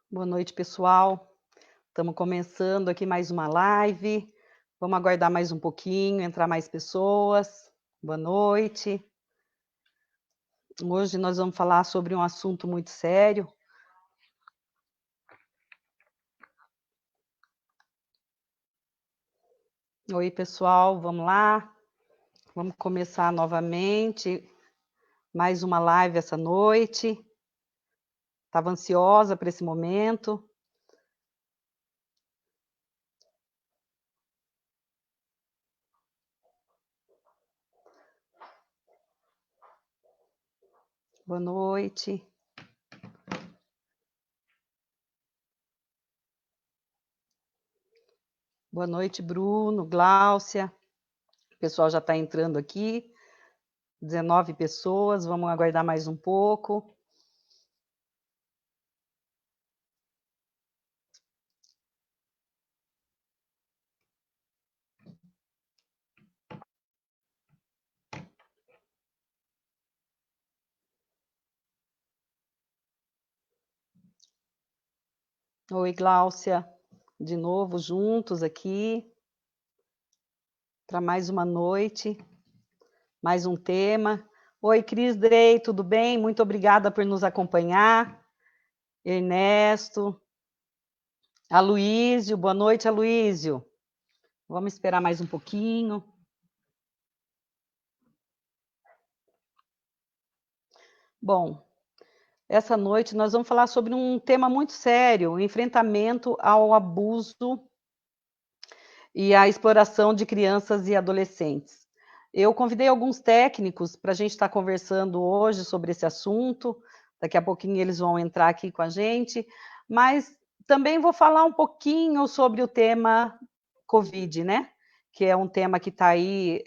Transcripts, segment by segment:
Boa noite, pessoal. Estamos começando aqui mais uma live. Vamos aguardar mais um pouquinho, entrar mais pessoas. Boa noite. Hoje nós vamos falar sobre um assunto muito sério. Oi, pessoal, vamos lá. Vamos começar novamente mais uma live essa noite. Estava ansiosa para esse momento. Boa noite. Boa noite, Bruno, Gláucia. O pessoal já está entrando aqui. 19 pessoas, vamos aguardar mais um pouco. Oi, Gláucia, de novo juntos aqui para mais uma noite, mais um tema. Oi, Cris Drey, tudo bem? Muito obrigada por nos acompanhar. Ernesto, Aloísio, boa noite, Aloísio. Vamos esperar mais um pouquinho. Bom, essa noite nós vamos falar sobre um tema muito sério, o enfrentamento ao abuso e à exploração de crianças e adolescentes. Eu convidei alguns técnicos para a gente estar conversando hoje sobre esse assunto. Daqui a pouquinho eles vão entrar aqui com a gente, mas também vou falar um pouquinho sobre o tema Covid, né? Que é um tema que está aí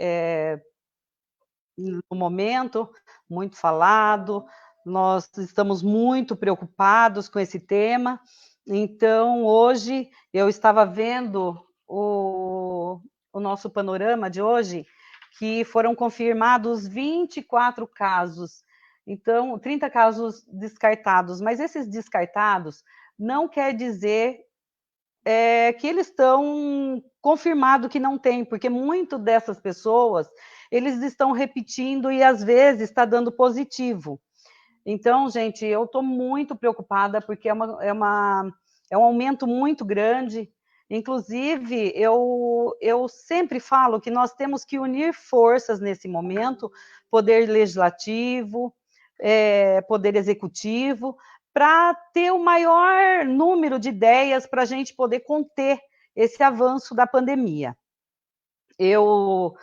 no momento, muito falado. Nós estamos muito preocupados com esse tema. Então, hoje, eu estava vendo o nosso panorama de hoje, que foram confirmados 24 casos. Então, 30 casos descartados. Mas esses descartados não quer dizer que eles estão confirmado que não tem, porque muito dessas pessoas, eles estão repetindo e às vezes está dando positivo. Então, gente, eu estou muito preocupada porque é um aumento muito grande. Inclusive, eu sempre falo que nós temos que unir forças nesse momento, poder legislativo, poder executivo, para ter o maior número de ideias para a gente poder conter esse avanço da pandemia. Eu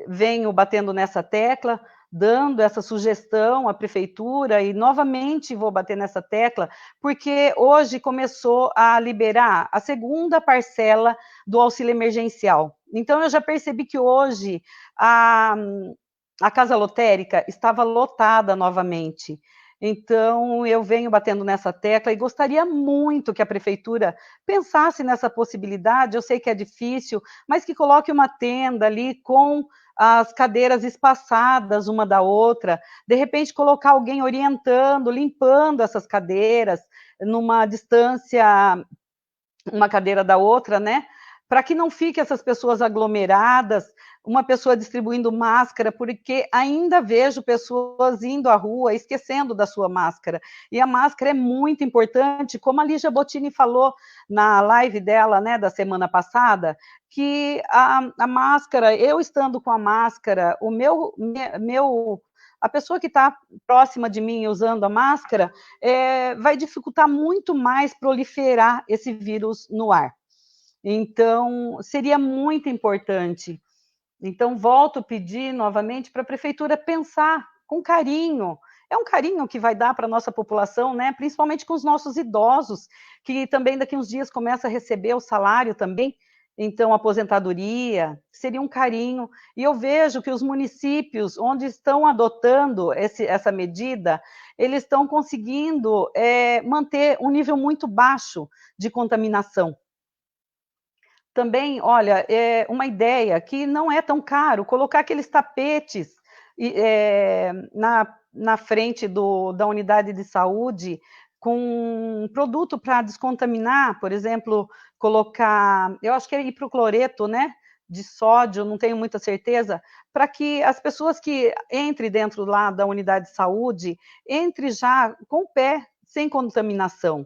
venho batendo nessa tecla, dando essa sugestão à prefeitura e novamente vou bater nessa tecla, porque hoje começou a liberar a segunda parcela do auxílio emergencial. Então eu já percebi que hoje a casa lotérica estava lotada novamente. Então, eu venho batendo nessa tecla e gostaria muito que a prefeitura pensasse nessa possibilidade. Eu sei que é difícil, mas que coloque uma tenda ali com as cadeiras espaçadas uma da outra, de repente colocar alguém orientando, limpando essas cadeiras numa distância, uma cadeira da outra, né? Para que não fiquem essas pessoas aglomeradas, uma pessoa distribuindo máscara, porque ainda vejo pessoas indo à rua esquecendo da sua máscara. E a máscara é muito importante, como a Lígia Bottini falou na live dela, né, da semana passada, que a máscara, eu estando com a máscara, a pessoa que está próxima de mim usando a máscara, vai dificultar muito mais proliferar esse vírus no ar. Então, seria muito importante. Então, volto a pedir novamente para a prefeitura pensar com carinho. É um carinho que vai dar para a nossa população, né? Principalmente com os nossos idosos, que também daqui uns dias começa a receber o salário também, então aposentadoria, seria um carinho. E eu vejo que os municípios onde estão adotando essa medida, eles estão conseguindo manter um nível muito baixo de contaminação. Também, olha, uma ideia que não é tão caro, colocar aqueles tapetes na frente da unidade de saúde, com um produto para descontaminar, por exemplo, colocar, eu acho que é hipocloreto, né, de sódio, não tenho muita certeza, para que as pessoas que entrem dentro lá da unidade de saúde, entrem já com o pé, sem contaminação.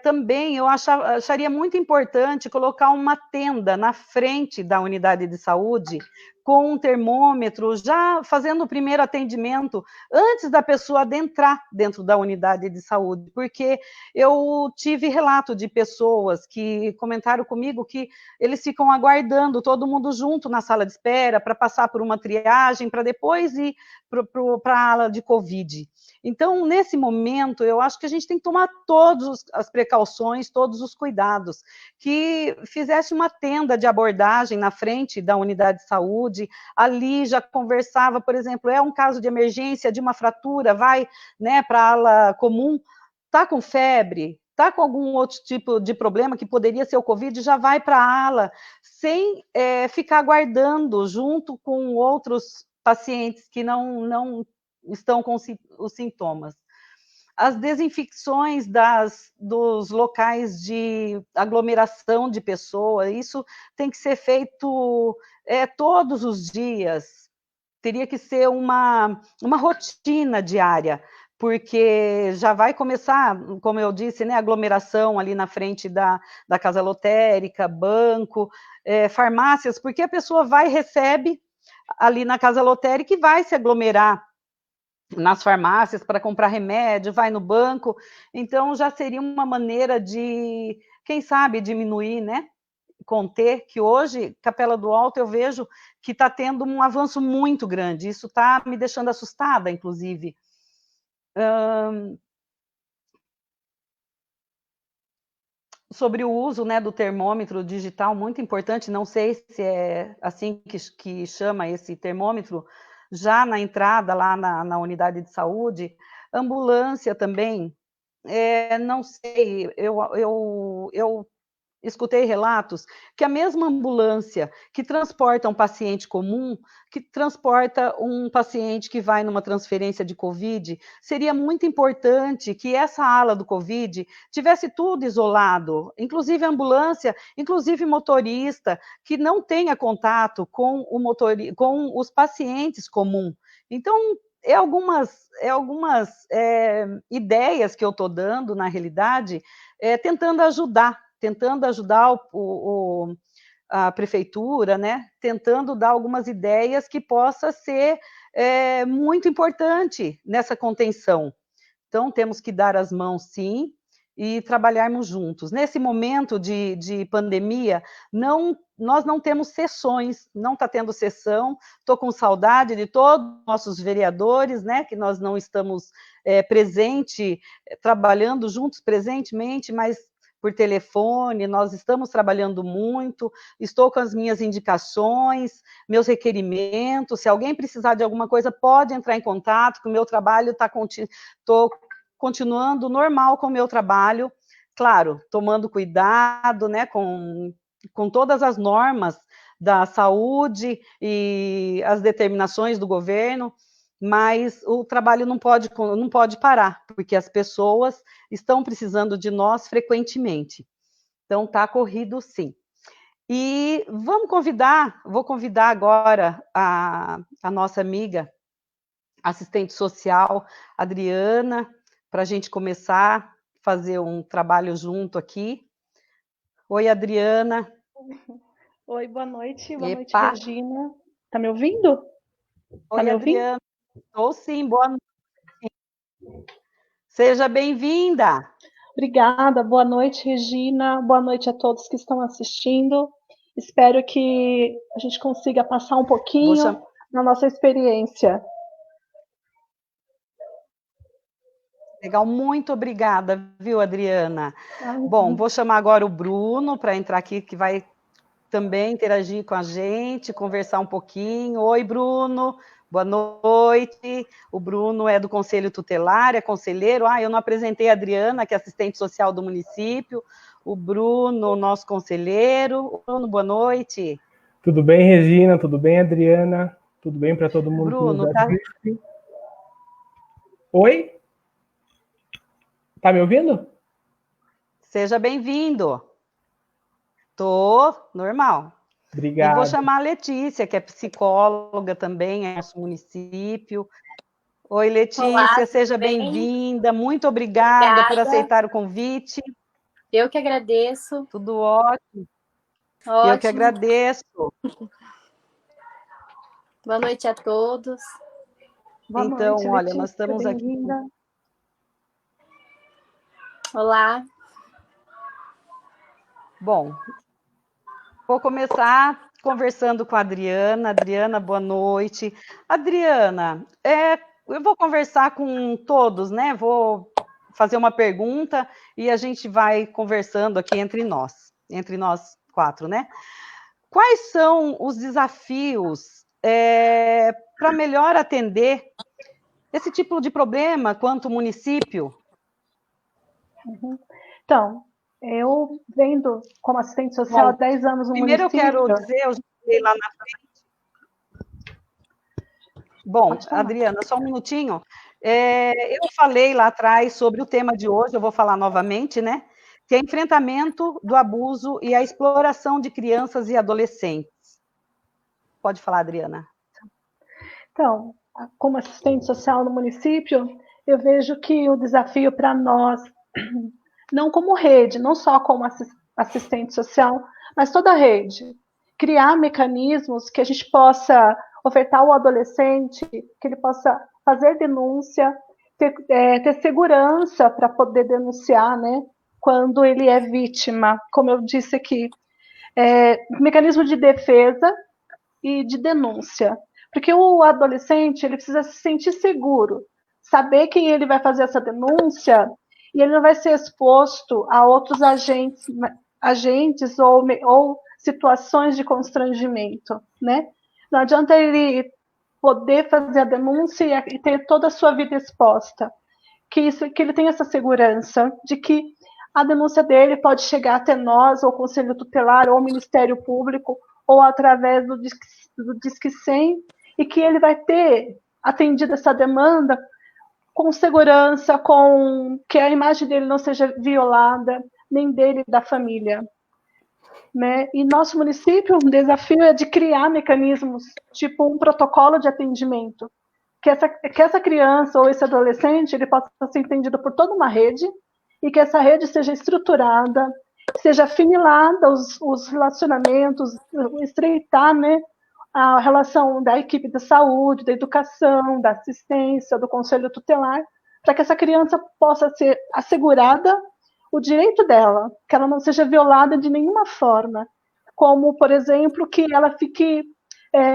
Também eu acharia muito importante colocar uma tenda na frente da unidade de saúde, com um termômetro, já fazendo o primeiro atendimento, antes da pessoa adentrar dentro da unidade de saúde, porque eu tive relato de pessoas que comentaram comigo que eles ficam aguardando todo mundo junto na sala de espera, para passar por uma triagem, para depois ir para a ala de Covid. Então, nesse momento, eu acho que a gente tem que tomar todas as precauções, todos os cuidados, que fizesse uma tenda de abordagem na frente da unidade de saúde, ali já conversava, por exemplo, é um caso de emergência, de uma fratura, vai, né, para a ala comum, está com febre, está com algum outro tipo de problema que poderia ser o Covid, já vai para a ala, sem ficar aguardando junto com outros pacientes que não estão com os sintomas. As desinfecções dos locais de aglomeração de pessoas, isso tem que ser feito todos os dias, teria que ser uma rotina diária, porque já vai começar, como eu disse, né, aglomeração ali na frente da casa lotérica, banco, farmácias, porque a pessoa vai e recebe ali na casa lotérica e vai se aglomerar nas farmácias para comprar remédio, vai no banco, então já seria uma maneira de, quem sabe, diminuir, né, conter, que hoje, Capela do Alto, eu vejo que está tendo um avanço muito grande, isso está me deixando assustada, inclusive. Sobre o uso, né, do termômetro digital, muito importante, não sei se é assim que chama esse termômetro, já na entrada lá na unidade de saúde, ambulância também, não sei, eu escutei relatos que a mesma ambulância que transporta um paciente comum, que transporta um paciente que vai numa transferência de Covid, seria muito importante que essa ala do Covid tivesse tudo isolado, inclusive a ambulância, inclusive motorista, que não tenha contato com com os pacientes comuns. Então, algumas ideias que eu estou dando, na realidade, tentando ajudar a prefeitura, né, tentando dar algumas ideias que possa ser muito importante nessa contenção. Então, temos que dar as mãos, sim, e trabalharmos juntos. Nesse momento de pandemia, nós não temos sessões, não está tendo sessão, estou com saudade de todos os nossos vereadores, né, que nós não estamos trabalhando juntos presentemente, mas por telefone, nós estamos trabalhando muito, estou com as minhas indicações, meus requerimentos, se alguém precisar de alguma coisa, pode entrar em contato, que o meu trabalho estou continuando normal com o meu trabalho, claro, tomando cuidado, né, com todas as normas da saúde e as determinações do governo, mas o trabalho não pode parar, porque as pessoas estão precisando de nós frequentemente. Então, está corrido, sim. E vou convidar agora a nossa amiga, assistente social, Adriana, para a gente começar a fazer um trabalho junto aqui. Oi, Adriana. Oi, boa noite. Boa noite, Epa. Regina. Tá me ouvindo? Oi, Adriana. Estou sim, boa noite. Seja bem-vinda. Obrigada, boa noite, Regina. Boa noite a todos que estão assistindo. Espero que a gente consiga passar um pouquinho na nossa experiência. Legal, muito obrigada, viu, Adriana? Bom, vou chamar agora o Bruno para entrar aqui, que vai também interagir com a gente, conversar um pouquinho. Oi, Bruno, boa noite. O Bruno é do Conselho Tutelar, é conselheiro. Eu não apresentei a Adriana, que é assistente social do município. O Bruno, nosso conselheiro. Bruno, boa noite. Tudo bem, Regina? Tudo bem, Adriana? Tudo bem para todo mundo? Bruno, tá... Oi? Tá me ouvindo? Seja bem-vindo. Tô normal. Obrigado. E vou chamar a Letícia, que é psicóloga também, é nosso município. Oi, Letícia, olá, seja bem-vinda. Muito obrigada por aceitar o convite. Eu que agradeço. Tudo ótimo. Eu que agradeço. Boa noite a todos. Boa então, noite, olha, Letícia, nós estamos aqui. Olá. Bom, vou começar conversando com a Adriana. Adriana, boa noite. Adriana, eu vou conversar com todos, né? Vou fazer uma pergunta e a gente vai conversando aqui entre nós 4, né? Quais são os desafios para melhor atender esse tipo de problema quanto município? Então, eu vendo como assistente social há 10 anos no primeiro município... Primeiro eu quero dizer, eu já falei lá na frente. Bom, Adriana, só um minutinho. Eu falei lá atrás sobre o tema de hoje, eu vou falar novamente, né? Que é enfrentamento do abuso e a exploração de crianças e adolescentes. Pode falar, Adriana. Então, como assistente social no município, eu vejo que o desafio para nós, não como rede, não só como assistente social, mas toda a rede, criar mecanismos que a gente possa ofertar ao adolescente, que ele possa fazer denúncia, ter segurança para poder denunciar, né, quando ele é vítima, como eu disse aqui, mecanismo de defesa e de denúncia. Porque o adolescente, ele precisa se sentir seguro, saber quem ele vai fazer essa denúncia e ele não vai ser exposto a outros agentes ou situações de constrangimento, né? Não adianta ele poder fazer a denúncia e ter toda a sua vida exposta. Que ele tenha essa segurança de que a denúncia dele pode chegar até nós, ou o Conselho Tutelar, ou o Ministério Público, ou através do Disque 100, e que ele vai ter atendido essa demanda com segurança, com que a imagem dele não seja violada, nem dele e da família. Né? E nosso município, um desafio é de criar mecanismos, tipo um protocolo de atendimento, que essa criança ou esse adolescente ele possa ser entendido por toda uma rede, e que essa rede seja estruturada, seja afinilada os relacionamentos, estreitar, né, a relação da equipe da saúde, da educação, da assistência, do conselho tutelar, para que essa criança possa ser assegurada o direito dela, que ela não seja violada de nenhuma forma, como, por exemplo, que ela fique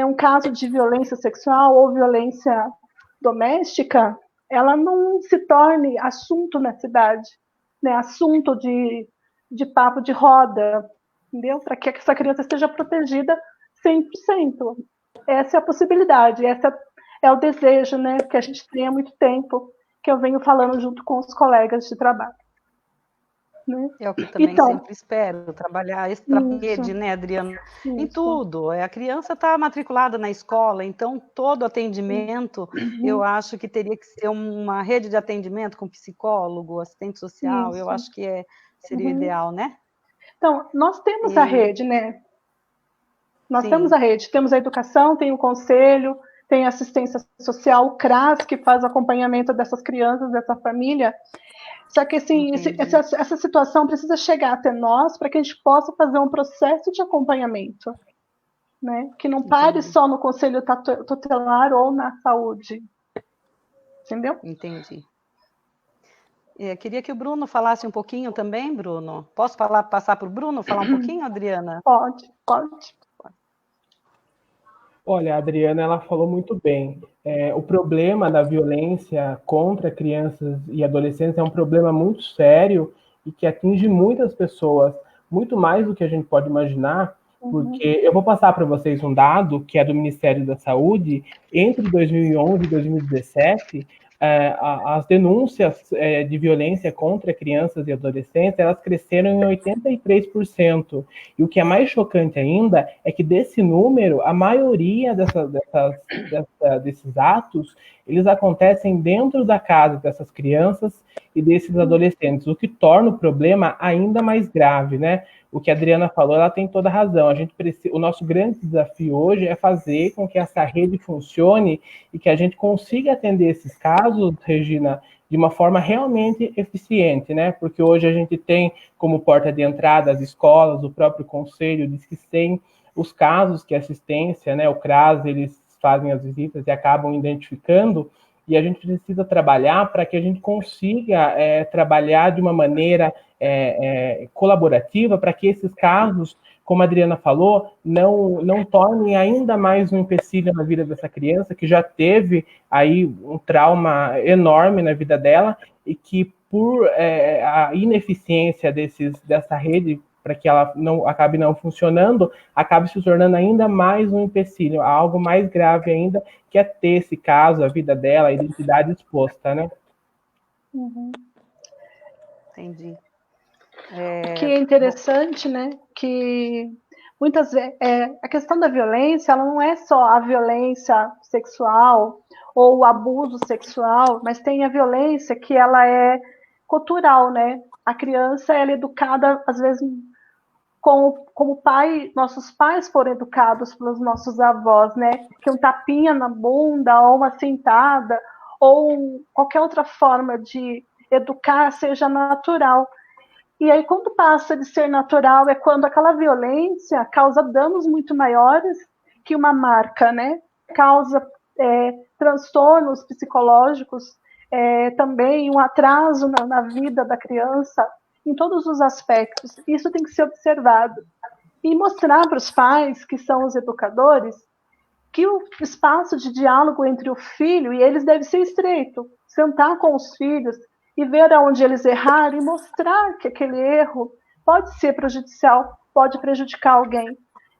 um caso de violência sexual ou violência doméstica, ela não se torne assunto na cidade, né, assunto de papo de roda, entendeu? Para que essa criança esteja protegida 100%. Essa é a possibilidade, esse é o desejo, né, que a gente tem há muito tempo, que eu venho falando junto com os colegas de trabalho. Né? É o que também sempre espero, trabalhar extra-rede, né, Adriana? Isso. Em tudo. A criança está matriculada na escola, então todo atendimento, eu acho que teria que ser uma rede de atendimento com psicólogo, assistente social, eu acho que seria ideal, né? Então, nós temos a rede, né? Nós temos a rede, temos a educação, tem o conselho, tem a assistência social, o CRAS, que faz o acompanhamento dessas crianças, dessa família. Só que assim, essa situação precisa chegar até nós para que a gente possa fazer um processo de acompanhamento, né? Que não pare só no conselho tutelar ou na saúde. Entendeu? Entendi. Queria que o Bruno falasse um pouquinho também, Bruno. Posso passar para o Bruno falar um pouquinho, Adriana? Pode. Olha, a Adriana, ela falou muito bem. O problema da violência contra crianças e adolescentes é um problema muito sério e que atinge muitas pessoas, muito mais do que a gente pode imaginar, porque eu vou passar para vocês um dado que é do Ministério da Saúde. Entre 2011 e 2017, as denúncias de violência contra crianças e adolescentes, elas cresceram em 83%. E o que é mais chocante ainda é que desse número, a maioria desses atos, eles acontecem dentro da casa dessas crianças e desses adolescentes, o que torna o problema ainda mais grave, né? O que a Adriana falou, ela tem toda a razão. O nosso grande desafio hoje é fazer com que essa rede funcione e que a gente consiga atender esses casos, Regina, de uma forma realmente eficiente, né? Porque hoje a gente tem como porta de entrada as escolas, o próprio conselho diz que tem os casos que a assistência, né, o CRAS, eles fazem as visitas e acabam identificando, e a gente precisa trabalhar para que a gente consiga trabalhar de uma maneira colaborativa para que esses casos, como a Adriana falou, não tornem ainda mais um empecilho na vida dessa criança, que já teve aí um trauma enorme na vida dela, e que por a ineficiência dessa rede, para que ela acabe não funcionando, acabe se tornando ainda mais um empecilho, algo mais grave ainda, que é ter esse caso, a vida dela, a identidade exposta, né? Uhum. Entendi. O que é interessante, né, que muitas vezes a questão da violência, ela não é só a violência sexual ou o abuso sexual, mas tem a violência que ela é cultural, né? A criança ela é educada às vezes como nossos pais foram educados pelos nossos avós, né? Que um tapinha na bunda ou uma sentada ou qualquer outra forma de educar seja natural. E aí, quando passa de ser natural, é quando aquela violência causa danos muito maiores que uma marca, né? Causa transtornos psicológicos, também um atraso na vida da criança, em todos os aspectos. Isso tem que ser observado. E mostrar para os pais, que são os educadores, que o espaço de diálogo entre o filho e eles deve ser estreito. Sentar com os filhos e ver aonde eles erraram e mostrar que aquele erro pode ser prejudicial, pode prejudicar alguém.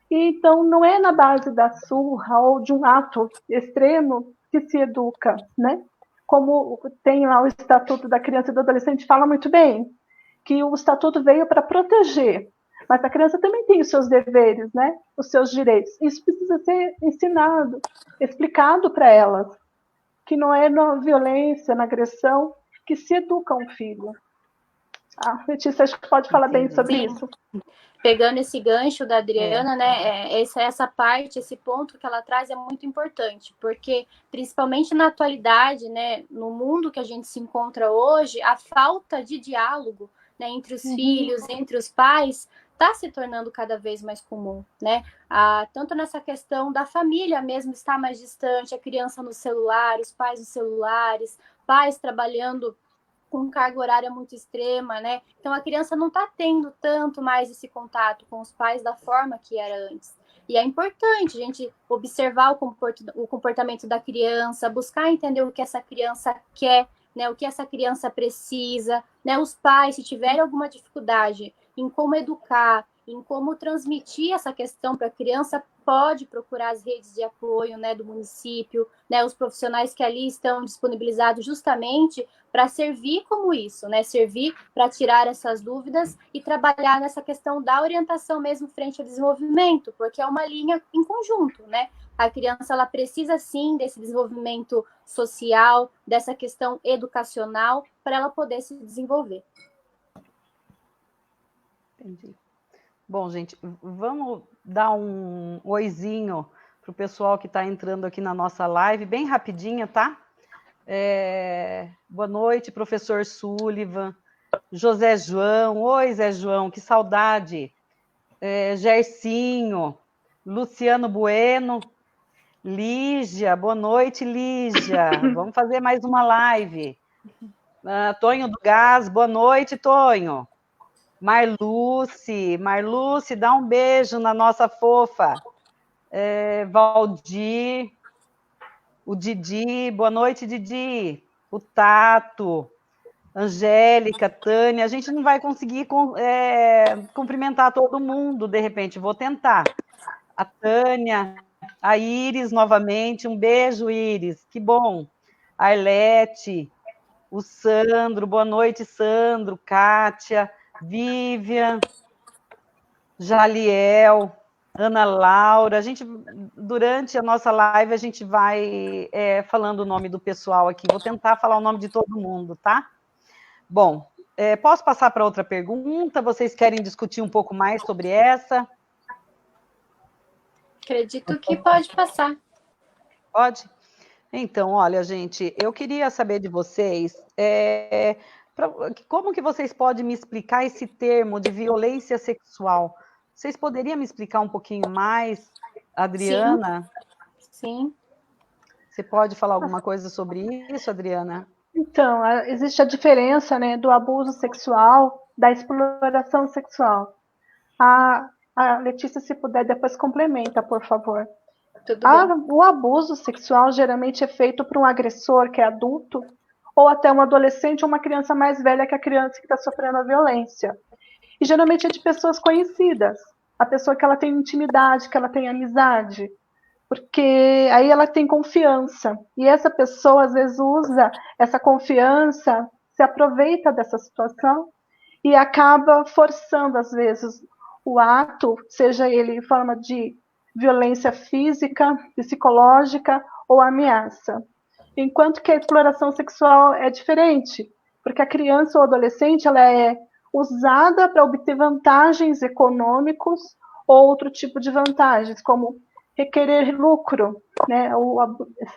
E, então, não é na base da surra ou de um ato extremo que se educa, né? Como tem lá o Estatuto da Criança e do Adolescente, fala muito bem que o Estatuto veio para proteger, mas a criança também tem os seus deveres, né? Os seus direitos. Isso precisa ser ensinado, explicado para elas, que não é na violência, na agressão, que se educa um filho. Letícia, acho que pode falar bem sobre isso. Pegando esse gancho da Adriana, né, essa parte, esse ponto que ela traz é muito importante, porque principalmente na atualidade, né, no mundo que a gente se encontra hoje, a falta de diálogo, né, entre os filhos, entre os pais, está se tornando cada vez mais comum, né? Tanto nessa questão da família mesmo estar mais distante, a criança no celular, os pais nos celulares, pais trabalhando com carga horária muito extrema, né? Então a criança não está tendo tanto mais esse contato com os pais da forma que era antes. E é importante a gente observar o comportamento da criança, buscar entender o que essa criança quer, né? O que essa criança precisa, né? Os pais, se tiverem alguma dificuldade em como educar, em como transmitir essa questão para a criança, pode procurar as redes de apoio, né, do município, né, os profissionais que ali estão disponibilizados justamente para servir como isso, né, servir para tirar essas dúvidas e trabalhar nessa questão da orientação mesmo frente ao desenvolvimento, porque é uma linha em conjunto, né? A criança ela precisa sim desse desenvolvimento social, dessa questão educacional para ela poder se desenvolver. Entendi. Bom, gente, vamos dar um oizinho para o pessoal que está entrando aqui na nossa live, bem rapidinha, tá? Boa noite, professor Sullivan, José João, oi, Zé João, que saudade, Gercinho, Luciano Bueno, Lígia, boa noite, Lígia, vamos fazer mais uma live. Tonho do Gás, boa noite, Tonho. Marluce, dá um beijo na nossa fofa. Valdir, o Didi, boa noite, Didi. O Tato, Angélica, Tânia. A gente não vai conseguir cumprimentar todo mundo, de repente, vou tentar. A Tânia, a Iris novamente, um beijo, Iris, que bom. Arlete, o Sandro, boa noite, Sandro, Kátia, Vivian, Jaliel, Ana Laura. Durante a nossa live, a gente vai falando o nome do pessoal aqui. Vou tentar falar o nome de todo mundo, tá? Bom, posso passar para outra pergunta? Vocês querem discutir um pouco mais sobre essa? Acredito que pode passar. Pode? Então, olha, gente, eu queria saber de vocês, como que vocês podem me explicar esse termo de violência sexual? Vocês poderiam me explicar um pouquinho mais, Adriana? Sim. Você pode falar alguma coisa sobre isso, Adriana? Então, existe a diferença, né, do abuso sexual, da exploração sexual. A Letícia, se puder, depois complementa, por favor. O abuso sexual geralmente é feito por um agressor que é adulto, ou até um adolescente ou uma criança mais velha que a criança que está sofrendo a violência. E geralmente é de pessoas conhecidas, a pessoa que ela tem intimidade, que ela tem amizade, porque aí ela tem confiança. E essa pessoa, às vezes, usa essa confiança, se aproveita dessa situação e acaba forçando, às vezes, o ato, seja ele em forma de violência física, psicológica ou ameaça. Enquanto que a exploração sexual é diferente, porque a criança ou adolescente ela é usada para obter vantagens econômicos ou outro tipo de vantagens, como requerer lucro, né, ou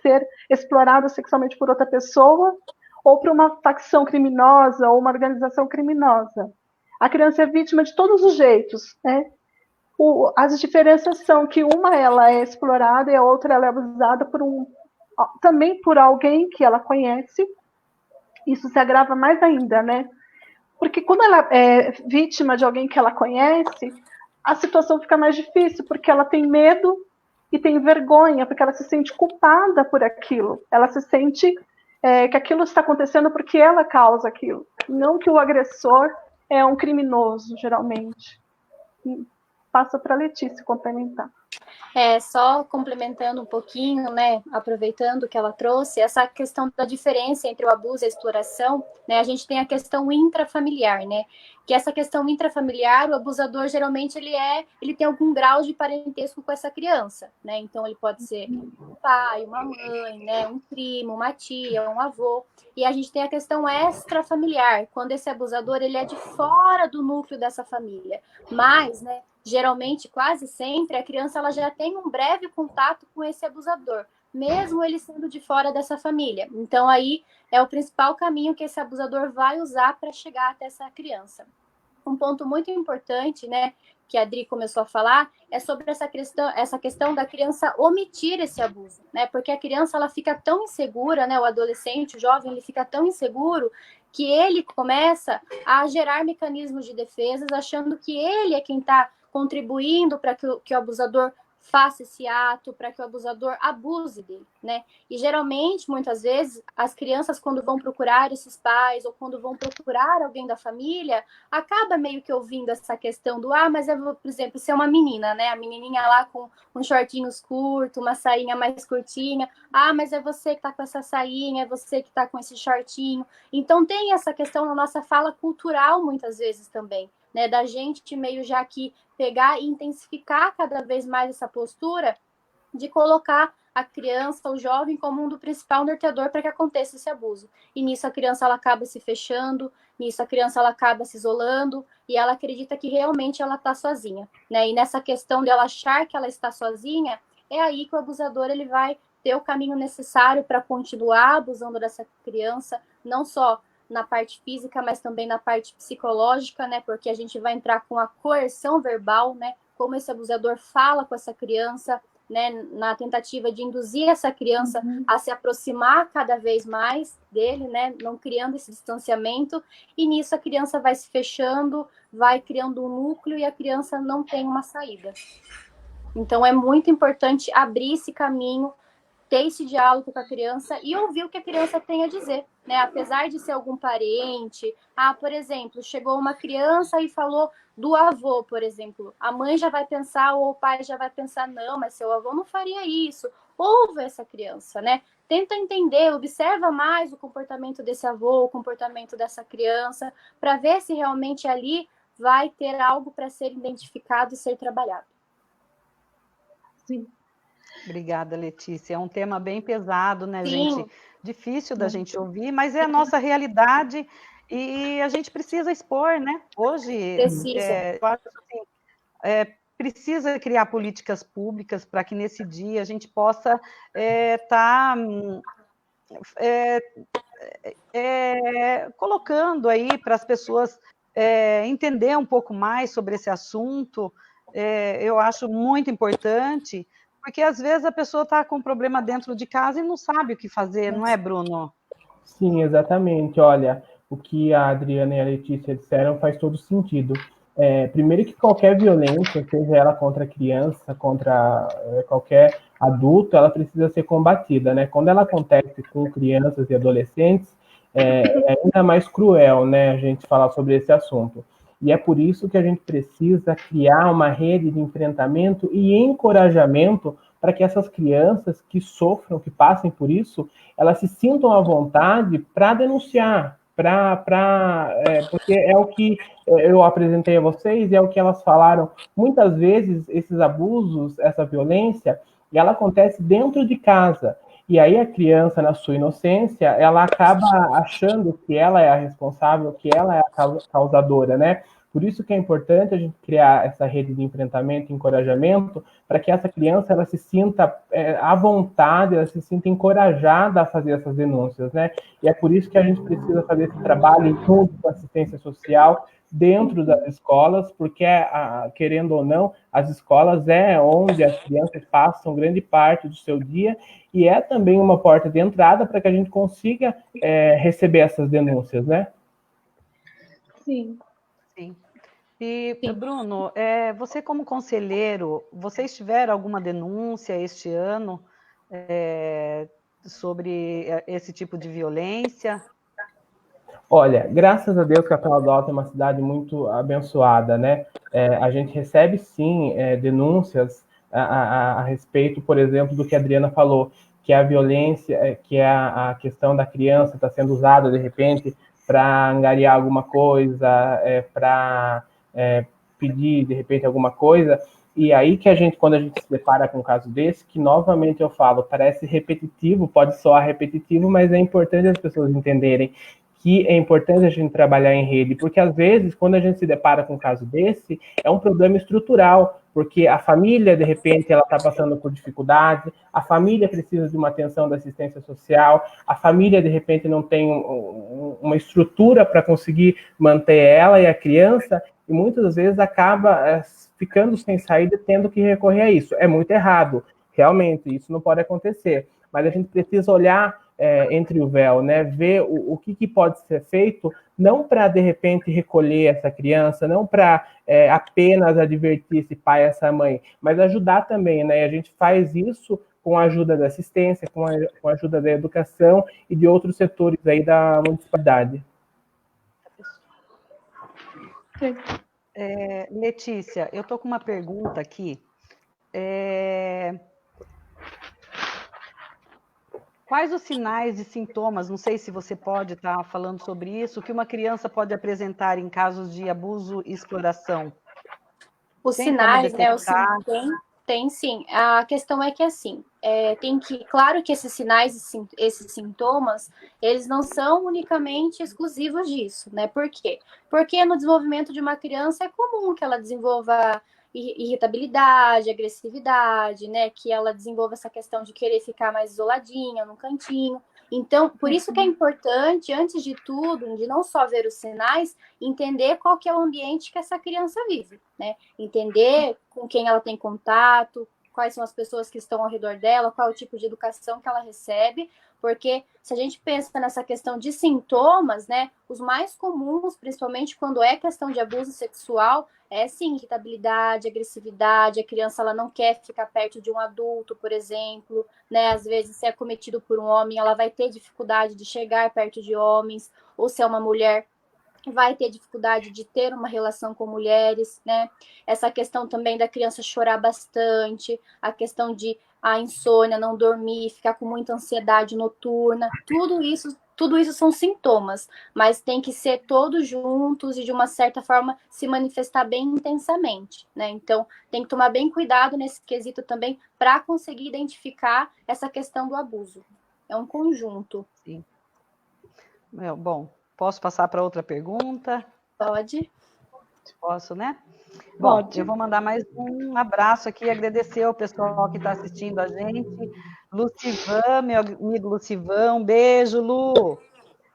ser explorado sexualmente por outra pessoa ou por uma facção criminosa ou uma organização criminosa. A criança é vítima de todos os jeitos, né? As diferenças são que uma ela é explorada e a outra ela é abusada também por alguém que ela conhece. Isso se agrava mais ainda, né? Porque quando ela é vítima de alguém que ela conhece, a situação fica mais difícil, porque ela tem medo e tem vergonha, porque ela se sente culpada por aquilo. Ela se sente que aquilo está acontecendo porque ela causa aquilo, não que o agressor é um criminoso, geralmente. Passa para a Letícia complementar. Só complementando um pouquinho, né, aproveitando que ela trouxe, essa questão da diferença entre o abuso e a exploração, né, a gente tem a questão intrafamiliar, né, que essa questão intrafamiliar, o abusador geralmente ele tem algum grau de parentesco com essa criança, né, então ele pode ser um pai, uma mãe, né, um primo, uma tia, um avô, e a gente tem a questão extrafamiliar, quando esse abusador, ele é de fora do núcleo dessa família, mas, né, geralmente, quase sempre, a criança ela já tem um breve contato com esse abusador, mesmo ele sendo de fora dessa família. Então, aí é o principal caminho que esse abusador vai usar para chegar até essa criança. Um ponto muito importante, né, que a Adri começou a falar, é sobre essa questão da criança omitir esse abuso, né, porque a criança ela fica tão insegura, né, o adolescente, o jovem, ele fica tão inseguro que ele começa a gerar mecanismos de defesa, achando que ele é quem está contribuindo para que o abusador faça esse ato, para que o abusador abuse dele, né? E geralmente, muitas vezes, as crianças, quando vão procurar esses pais ou quando vão procurar alguém da família, acaba meio que ouvindo essa questão do, mas eu vou, por exemplo, ser uma menina, né? A menininha lá com uns shortinhos curtos, uma sainha mais curtinha, mas é você que tá com essa sainha, é você que tá com esse shortinho. Então, tem essa questão na nossa fala cultural, muitas vezes também, né, da gente meio já que pegar e intensificar cada vez mais essa postura de colocar a criança, o jovem, como um do principal norteador para que aconteça esse abuso. E nisso a criança ela acaba se fechando, nisso a criança ela acaba se isolando e ela acredita que realmente ela está sozinha, né? E nessa questão de ela achar que ela está sozinha, é aí que o abusador ele vai ter o caminho necessário para continuar abusando dessa criança, não só na parte física, mas também na parte psicológica, né? Porque a gente vai entrar com a coerção verbal, né? Como esse abusador fala com essa criança, né? Na tentativa de induzir essa criança a se aproximar cada vez mais dele, né? Não criando esse distanciamento. E nisso a criança vai se fechando, vai criando um núcleo e a criança não tem uma saída. Então é muito importante abrir esse caminho, ter esse diálogo com a criança e ouvir o que a criança tem a dizer, né? Apesar de ser algum parente, por exemplo, chegou uma criança e falou do avô, por exemplo, a mãe já vai pensar ou o pai já vai pensar, não, mas seu avô não faria isso. Ouve essa criança, né? tenta entender, observa mais o comportamento desse avô, o comportamento dessa criança, para ver se realmente ali vai ter algo para ser identificado e ser trabalhado. Sim. Obrigada, Letícia. É um tema bem pesado, né, Sim. gente? Difícil da gente ouvir, mas é a nossa realidade e a gente precisa expor, né? Hoje, Precisa. eu acho assim, precisa criar políticas públicas para que nesse dia a gente possa estar colocando aí para as pessoas entender um pouco mais sobre esse assunto. Eu acho muito importante, porque às vezes a pessoa está com um problema dentro de casa e não sabe o que fazer, não é, Bruno? Sim, exatamente. Olha, o que a Adriana e a Letícia disseram faz todo sentido. Primeiro que qualquer violência, seja ela contra criança, contra qualquer adulto, ela precisa ser combatida, né? Quando ela acontece com crianças e adolescentes, é ainda mais cruel, né, a gente falar sobre esse assunto. E é por isso que a gente precisa criar uma rede de enfrentamento e encorajamento para que essas crianças que sofram, que passem por isso, elas se sintam à vontade para denunciar, porque é o que eu apresentei a vocês, é o que elas falaram. Muitas vezes, esses abusos, essa violência, ela acontece dentro de casa. E aí a criança, na sua inocência, ela acaba achando que ela é a responsável, que ela é a causadora, né? Por isso que é importante a gente criar essa rede de enfrentamento e encorajamento para que essa criança ela se sinta à vontade, ela se sinta encorajada a fazer essas denúncias, né? E é por isso que a gente precisa fazer esse trabalho junto com a assistência social dentro das escolas, porque, querendo ou não, as escolas é onde as crianças passam grande parte do seu dia e é também uma porta de entrada para que a gente consiga receber essas denúncias, né? Sim. Sim. E, Bruno, você como conselheiro, vocês tiveram alguma denúncia este ano sobre esse tipo de violência? Olha, graças a Deus que a Capela do Alto é uma cidade muito abençoada, né? A gente recebe, sim, denúncias a respeito, por exemplo, do que a Adriana falou, que a violência, que a questão da criança está sendo usada, de repente, para angariar alguma coisa, para pedir, de repente, alguma coisa. E aí que quando a gente se depara com um caso desse, que novamente eu falo, parece repetitivo, pode soar repetitivo, mas é importante as pessoas entenderem que é importante a gente trabalhar em rede, porque às vezes, quando a gente se depara com um caso desse, é um problema estrutural, porque a família, de repente, ela está passando por dificuldade, a família precisa de uma atenção da assistência social, a família, de repente, não tem uma estrutura para conseguir manter ela e a criança, e muitas vezes acaba ficando sem saída, tendo que recorrer a isso. É muito errado, realmente, isso não pode acontecer, mas a gente precisa olhar entre o véu, né? Ver o que pode ser feito, não para, de repente, recolher essa criança, não para apenas advertir esse pai, essa mãe, mas ajudar também, né? E a gente faz isso com a ajuda da assistência, com a ajuda da educação e de outros setores aí da municipalidade. Letícia, eu estou com uma pergunta aqui. Quais os sinais e sintomas, não sei se você pode estar falando sobre isso, que uma criança pode apresentar em casos de abuso e exploração? Os Tem sinais, como detectar? né? Tem sim. A questão é que, assim, claro que esses sinais, esses sintomas, eles não são unicamente exclusivos disso, né? Por quê? Porque no desenvolvimento de uma criança é comum que ela desenvolva irritabilidade, agressividade, né? Que ela desenvolva essa questão de querer ficar mais isoladinha, num cantinho. Então, por isso que é importante, antes de tudo, de não só ver os sinais, entender qual que é o ambiente que essa criança vive, né? Entender com quem ela tem contato, quais são as pessoas que estão ao redor dela, qual é o tipo de educação que ela recebe, porque se a gente pensa nessa questão de sintomas, né, os mais comuns, principalmente quando é questão de abuso sexual, é sim irritabilidade, agressividade, a criança ela não quer ficar perto de um adulto, por exemplo, né, às vezes se é cometido por um homem, ela vai ter dificuldade de chegar perto de homens, ou se é uma mulher, vai ter dificuldade de ter uma relação com mulheres, né? Essa questão também da criança chorar bastante, a questão de a insônia, não dormir, ficar com muita ansiedade noturna, tudo isso são sintomas, mas tem que ser todos juntos e de uma certa forma se manifestar bem intensamente, né? Então, tem que tomar bem cuidado nesse quesito também para conseguir identificar essa questão do abuso. É um conjunto. Sim. Bom, posso passar para outra pergunta? Pode. Posso, né? Bom, Pode. eu vou mandar mais um abraço aqui e agradecer ao pessoal que está assistindo a gente. Lucivan, meu amigo Lucivan, um beijo, Lu.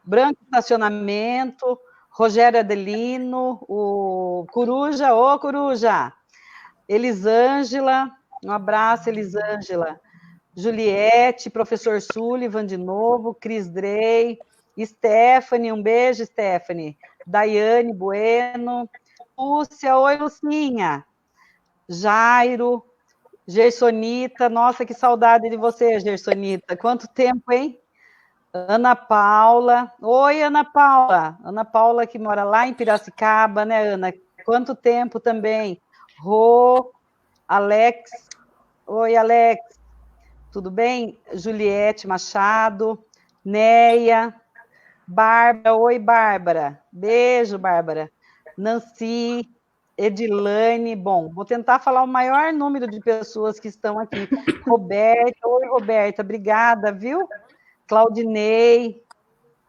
Branco Estacionamento, Rogério Adelino, o Coruja, ô Coruja. Elisângela, um abraço, Elisângela. Juliette, professor Sullivan de novo, Cris Drey, Stephanie, um beijo, Stephanie. Daiane Bueno, Lúcia, oi, Lucinha. Jairo, Gersonita, nossa, que saudade de você, Gersonita. Quanto tempo, hein? Ana Paula, oi, Ana Paula. Ana Paula que mora lá em Piracicaba, né, Ana? Quanto tempo também. Rô, Alex, oi, Alex. Tudo bem? Juliette Machado, Neia, Bárbara, oi, Bárbara. Beijo, Bárbara. Nancy, Edilane, bom, vou tentar falar o maior número de pessoas que estão aqui. Roberta, oi, Roberta, obrigada, viu? Claudinei,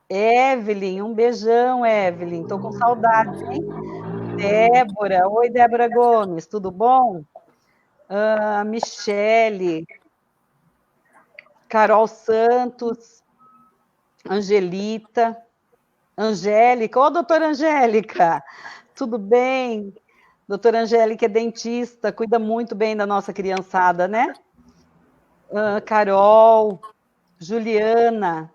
Evelyn, um beijão, Evelyn, estou com saudade, hein? Débora, oi, Débora Gomes, tudo bom? Michele, Carol Santos, Angelita, Angélica, ô, doutora Angélica, tudo bem? Doutora Angélica é dentista, cuida muito bem da nossa criançada, né? Carol, Juliana,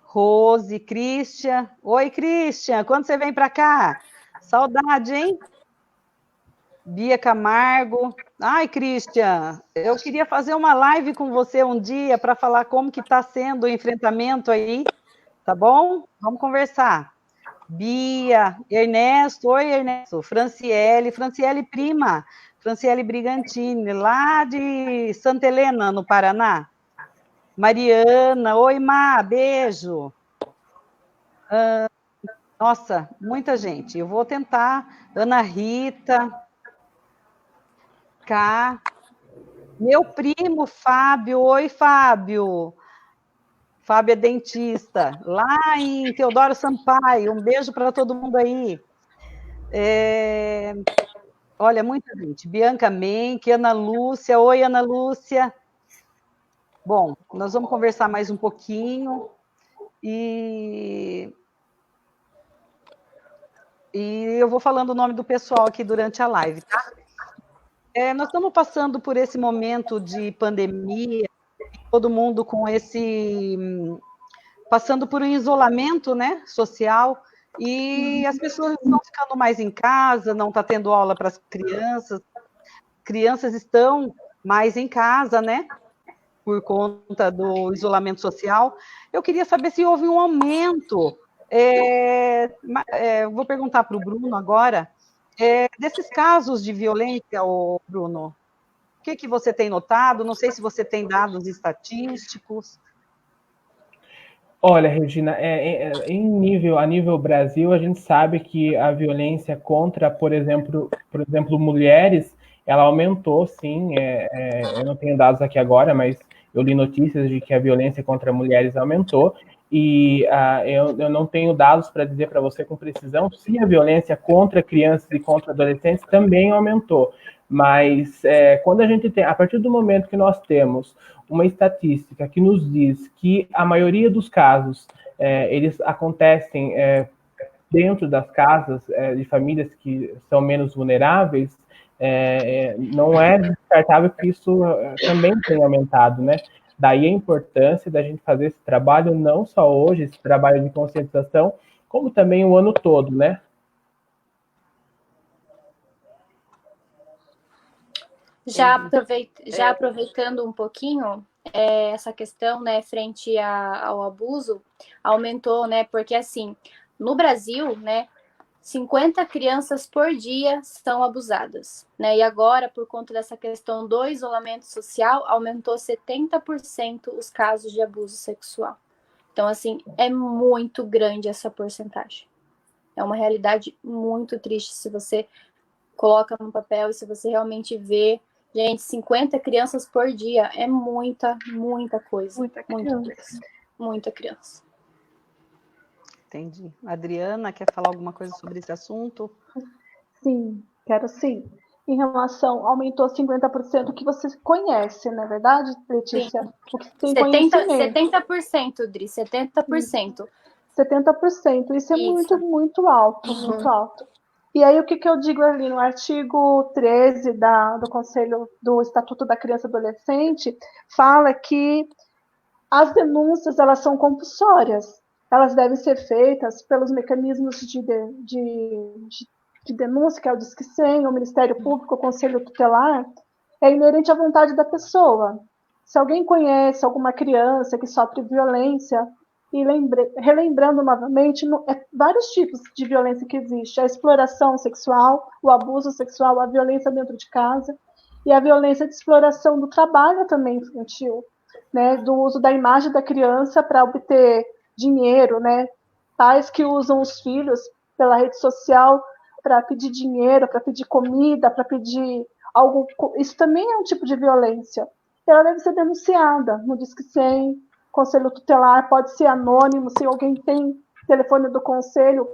Rose, Christian. Oi, Christian, quando você vem para cá? Saudade, hein? Bia Camargo. Ai, Christian, eu queria fazer uma live com você um dia para falar como que está sendo o enfrentamento aí, tá bom? Vamos conversar. Bia, Ernesto, oi, Ernesto. Franciele prima, Franciele Brigantini, lá de Santa Helena, no Paraná. Mariana, oi, Má, beijo. Nossa, muita gente. Eu vou tentar. Ana Rita, Cá. Meu primo Fábio, oi, Fábio. Fábio é dentista, lá em Teodoro Sampaio. Um beijo para todo mundo aí. Olha, muita gente. Bianca Menck, Ana Lúcia. Oi, Ana Lúcia. Bom, nós vamos conversar mais um pouquinho e eu vou falando o nome do pessoal aqui durante a live, tá? Nós estamos passando por esse momento de pandemia, todo mundo com passando por um isolamento, né, social, e as pessoas estão ficando mais em casa, não está tendo aula para as crianças estão mais em casa, né, por conta do isolamento social. Eu queria saber se houve um aumento, vou perguntar para o Bruno agora, desses casos de violência, Bruno, o que você tem notado? Não sei se você tem dados estatísticos. Olha, Regina, a nível Brasil, a gente sabe que a violência contra, por exemplo, mulheres, ela aumentou, sim. Eu não tenho dados aqui agora, mas eu li notícias de que a violência contra mulheres aumentou. E eu não tenho dados para dizer para você com precisão se a violência contra crianças e contra adolescentes também aumentou. Mas quando a gente tem, a partir do momento que nós temos uma estatística que nos diz que a maioria dos casos eles acontecem dentro das casas de famílias que são menos vulneráveis, não é descartável que isso também tenha aumentado, né? Daí a importância da gente fazer esse trabalho, não só hoje, esse trabalho de conscientização, como também o ano todo, né? Já aproveitando um pouquinho essa questão, né, frente ao abuso, aumentou, né, porque assim, no Brasil, né, 50 crianças por dia são abusadas, né? E agora, por conta dessa questão do isolamento social, aumentou 70% os casos de abuso sexual. Então, assim, é muito grande essa porcentagem. É uma realidade muito triste se você coloca no papel e se você realmente vê. Gente, 50 crianças por dia é muita coisa. Muita criança. Entendi. Adriana, quer falar alguma coisa sobre esse assunto? Sim, quero sim. Em relação, aumentou 50% o que você conhece, não é verdade, Letícia? Sim. O que tem conhecimento. 70%, Dri, 70%. 70%. Isso é muito alto, muito alto. E aí, o que eu digo ali no artigo 13 do Conselho do Estatuto da Criança e Adolescente, fala que as denúncias, elas são compulsórias. Elas devem ser feitas pelos mecanismos de denúncia, que é o Disque 100, o Ministério Público, o Conselho Tutelar, é inerente à vontade da pessoa. Se alguém conhece alguma criança que sofre violência, e relembrando novamente, vários tipos de violência que existe: a exploração sexual, o abuso sexual, a violência dentro de casa, e a violência de exploração do trabalho também infantil, né, do uso da imagem da criança para obter dinheiro, né, pais que usam os filhos pela rede social para pedir dinheiro, para pedir comida, para pedir algo. Isso também é um tipo de violência. Ela deve ser denunciada no Disque 100, Conselho Tutelar, pode ser anônimo, se alguém tem telefone do conselho,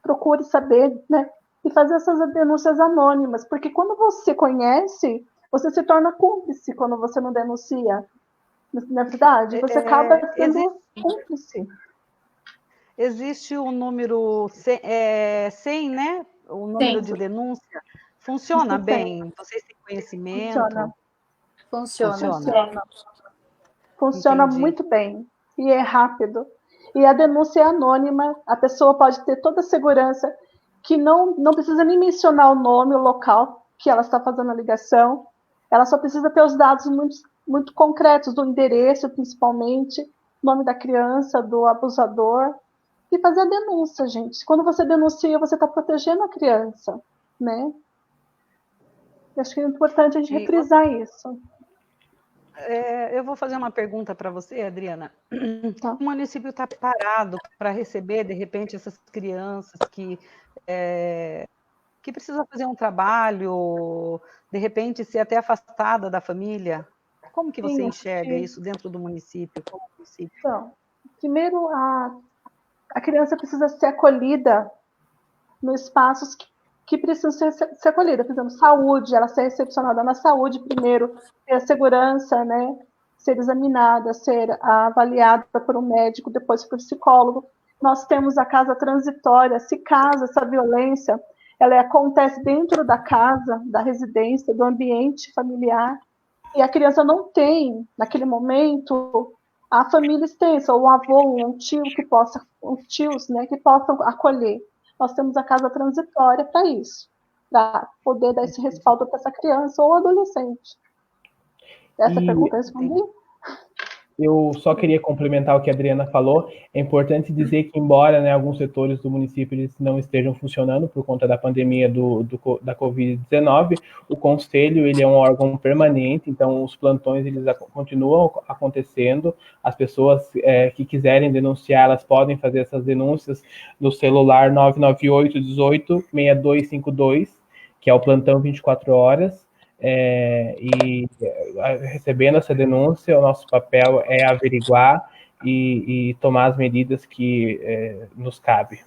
procure saber, né? E fazer essas denúncias anônimas, porque quando você conhece, você se torna cúmplice quando você não denuncia. Na verdade, você acaba sendo cúmplice. Existe o número 100, né? O número de denúncia. Funciona bem? Vocês têm conhecimento? Funciona muito bem. E é rápido. E a denúncia é anônima. A pessoa pode ter toda a segurança que não precisa nem mencionar o nome, o local que ela está fazendo a ligação. Ela só precisa ter os dados muito concretos, do endereço, principalmente, nome da criança, do abusador, e fazer a denúncia, gente. Quando você denuncia, você está protegendo a criança, né? Eu acho que é importante a gente refrisar isso. Eu vou fazer uma pergunta para você, Adriana. Tá. O município está parado para receber, de repente, essas crianças que precisam fazer um trabalho, de repente, ser até afastada da família? Como que você enxerga isso dentro do município? Então, primeiro, a criança precisa ser acolhida nos espaços que precisam ser acolhidas. Por exemplo, saúde, ela ser recepcionada na saúde primeiro, ter a segurança, né? Ser examinada, ser avaliada por um médico, depois por um psicólogo. Nós temos a casa transitória. Se caso essa violência ela acontece dentro da casa, da residência, do ambiente familiar, e a criança não tem, naquele momento, a família extensa, ou um avô, um tio tios, né, que possam acolher. Nós temos a casa transitória para isso, para poder dar esse respaldo para essa criança ou adolescente. Essa pergunta eu respondi? Eu só queria complementar o que a Adriana falou. É importante dizer que, embora, né, alguns setores do município eles não estejam funcionando por conta da pandemia da Covid-19, o conselho ele é um órgão permanente, então os plantões eles continuam acontecendo. As pessoas que quiserem denunciar, elas podem fazer essas denúncias no celular 998 18 6252, que é o plantão 24 horas. E recebendo essa denúncia, o nosso papel é averiguar e tomar as medidas que nos cabe.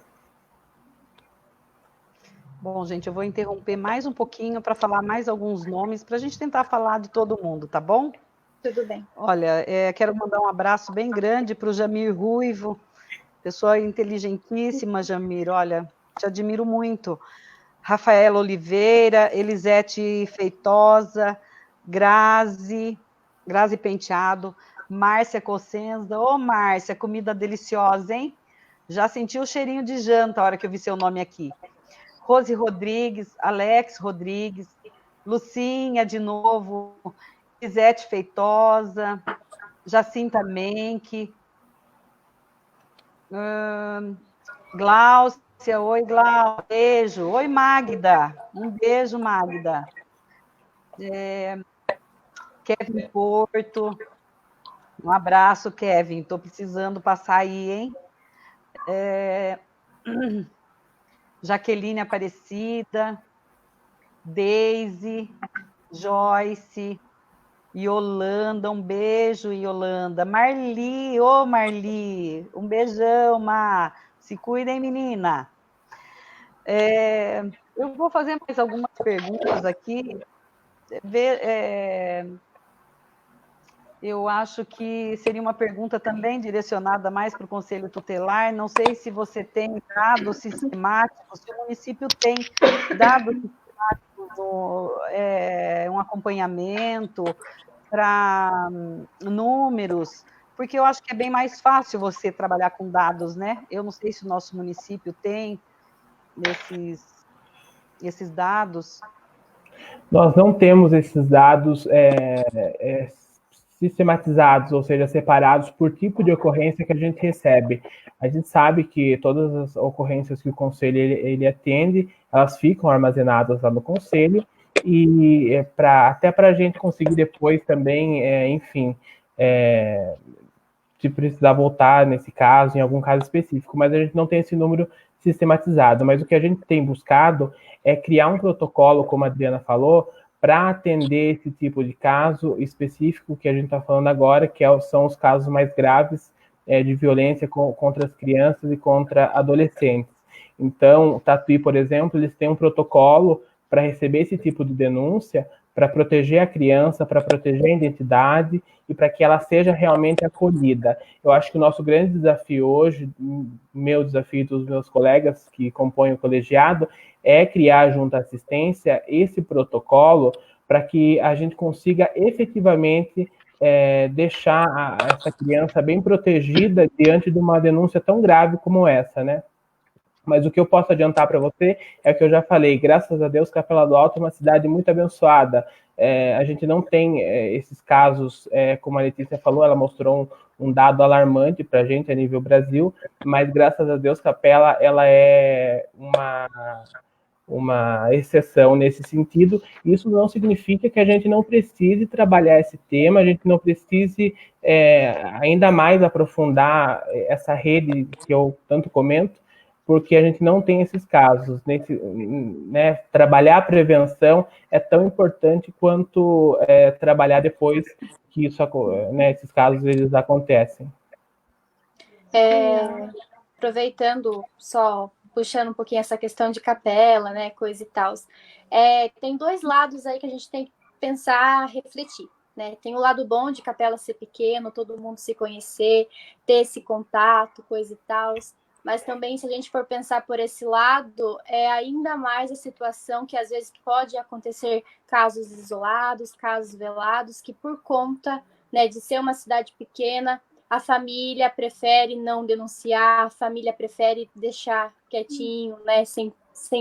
Bom, gente, eu vou interromper mais um pouquinho para falar mais alguns nomes, para a gente tentar falar de todo mundo, tá bom? Tudo bem. Olha, quero mandar um abraço bem grande para o Jamir Ruivo, pessoa inteligentíssima, Jamir, olha, te admiro muito. Rafaela Oliveira, Elisete Feitosa, Grazi Penteado, Márcia Cossenza. Ô, Márcia, comida deliciosa, hein? Já senti o cheirinho de janta a hora que eu vi seu nome aqui. Rose Rodrigues, Alex Rodrigues, Lucinha de novo, Elisete Feitosa, Jacinta Menck, Gláucia, oi, Gláucia, beijo. Oi, Magda, um beijo, Magda. Kevin Porto, um abraço, Kevin, estou precisando passar aí, hein? Jaqueline Aparecida, Deise, Joyce, Yolanda, um beijo, Yolanda. Marli, ô Marli, um beijão, Mar. Se cuidem, menina. Eu vou fazer mais algumas perguntas aqui. Eu acho que seria uma pergunta também direcionada mais para o Conselho Tutelar. Não sei se você tem dados sistemáticos, se o município tem dados sistemáticos, um acompanhamento para números, porque eu acho que é bem mais fácil você trabalhar com dados, né? Eu não sei se o nosso município tem esses dados. Nós não temos esses dados sistematizados, ou seja, separados por tipo de ocorrência que a gente recebe. A gente sabe que todas as ocorrências que o conselho ele atende, elas ficam armazenadas lá no conselho, e até para a gente conseguir depois também, enfim, se precisar voltar nesse caso, em algum caso específico, mas a gente não tem esse número sistematizado. Mas o que a gente tem buscado é criar um protocolo, como a Adriana falou, para atender esse tipo de caso específico que a gente está falando agora, que são os casos mais graves de violência contra as crianças e contra adolescentes. Então, o Tatuí, por exemplo, eles têm um protocolo para receber esse tipo de denúncia, para proteger a criança, para proteger a identidade e para que ela seja realmente acolhida. Eu acho que o nosso grande desafio hoje, meu desafio dos meus colegas que compõem o colegiado, é criar junto à assistência esse protocolo para que a gente consiga efetivamente deixar essa criança bem protegida diante de uma denúncia tão grave como essa, né? Mas o que eu posso adiantar para você é o que eu já falei, graças a Deus, Capela do Alto é uma cidade muito abençoada. A gente não tem esses casos, como a Letícia falou, ela mostrou um dado alarmante para a gente a nível Brasil, mas graças a Deus, Capela, ela é uma exceção nesse sentido. Isso não significa que a gente não precise trabalhar esse tema, a gente não precise ainda mais aprofundar essa rede que eu tanto comento, porque a gente não tem esses casos. Trabalhar a prevenção é tão importante quanto trabalhar depois que esses casos eles acontecem. Aproveitando, só puxando um pouquinho essa questão de capela, né, coisa e tal, tem dois lados aí que a gente tem que pensar, refletir. Né? Tem o lado bom de capela ser pequeno, todo mundo se conhecer, ter esse contato, coisa e tal. Mas também, se a gente for pensar por esse lado, é ainda mais a situação que às vezes pode acontecer casos isolados, casos velados, que por conta, né, de ser uma cidade pequena, a família prefere não denunciar, a família prefere deixar quietinho, né, sem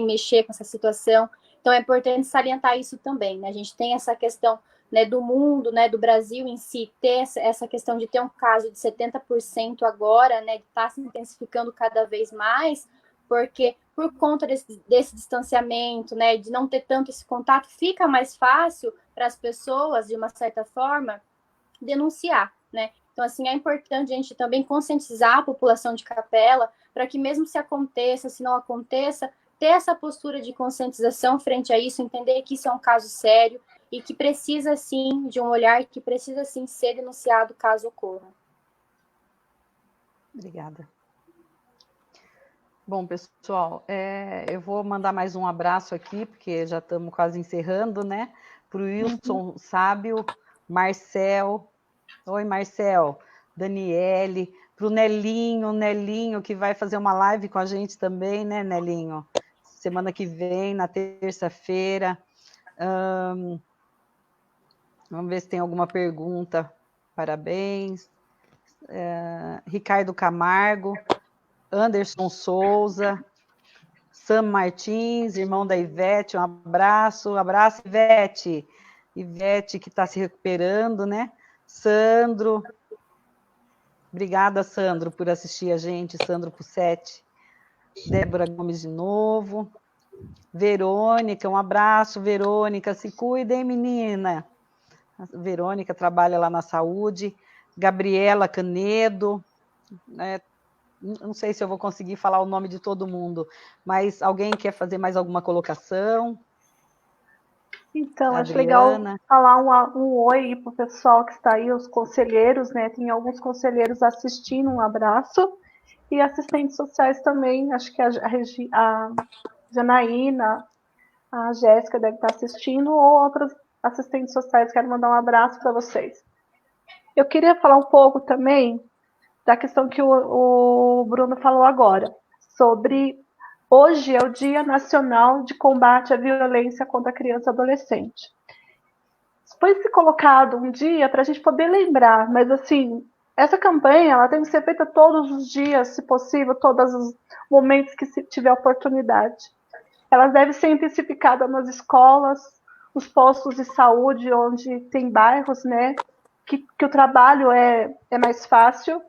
mexer com essa situação. Então, é importante salientar isso também, né? A gente tem essa questão, né, do mundo, né, do Brasil em si, ter essa questão de ter um caso de 70% agora, né, de estar se intensificando cada vez mais, porque por conta desse distanciamento, né, de não ter tanto esse contato, fica mais fácil para as pessoas, de uma certa forma, denunciar, né? Então, assim, é importante a gente também conscientizar a população de Capela para que mesmo se aconteça, se não aconteça, ter essa postura de conscientização frente a isso, entender que isso é um caso sério e que precisa, sim, de um olhar, que precisa, sim, ser denunciado caso ocorra. Obrigada. Bom, pessoal, eu vou mandar mais um abraço aqui, porque já estamos quase encerrando, né? Para o Wilson Sábio, Marcel, oi, Marcel, Daniele, para o Nelinho, que vai fazer uma live com a gente também, né, Nelinho? Semana que vem, na terça-feira. Vamos ver se tem alguma pergunta. Parabéns. Ricardo Camargo, Anderson Souza, Sam Martins, irmão da Ivete, um abraço, Ivete. Ivete que está se recuperando, né? Sandro, obrigada, Sandro, por assistir a gente, Sandro Pussetti. Débora Gomes de novo. Verônica, um abraço, Verônica. Se cuidem, menina. A Verônica trabalha lá na saúde. Gabriela Canedo, né? Não sei se eu vou conseguir falar o nome de todo mundo, mas alguém quer fazer mais alguma colocação? Então, acho Adriana. legal falar um oi para o pessoal que está aí, os conselheiros, né? Tem alguns conselheiros assistindo, um abraço. E assistentes sociais também, acho que a Janaína, a Jéssica deve estar assistindo, ou outros assistentes sociais, quero mandar um abraço para vocês. Eu queria falar um pouco também da questão que o Bruno falou agora, sobre hoje é o Dia Nacional de Combate à Violência contra a Criança e Adolescente. Foi se colocado um dia para a gente poder lembrar, mas assim, essa campanha ela tem que ser feita todos os dias, se possível, todos os momentos que se tiver oportunidade. Ela deve ser intensificada nas escolas, nos postos de saúde, onde tem bairros, né, que o trabalho é mais fácil,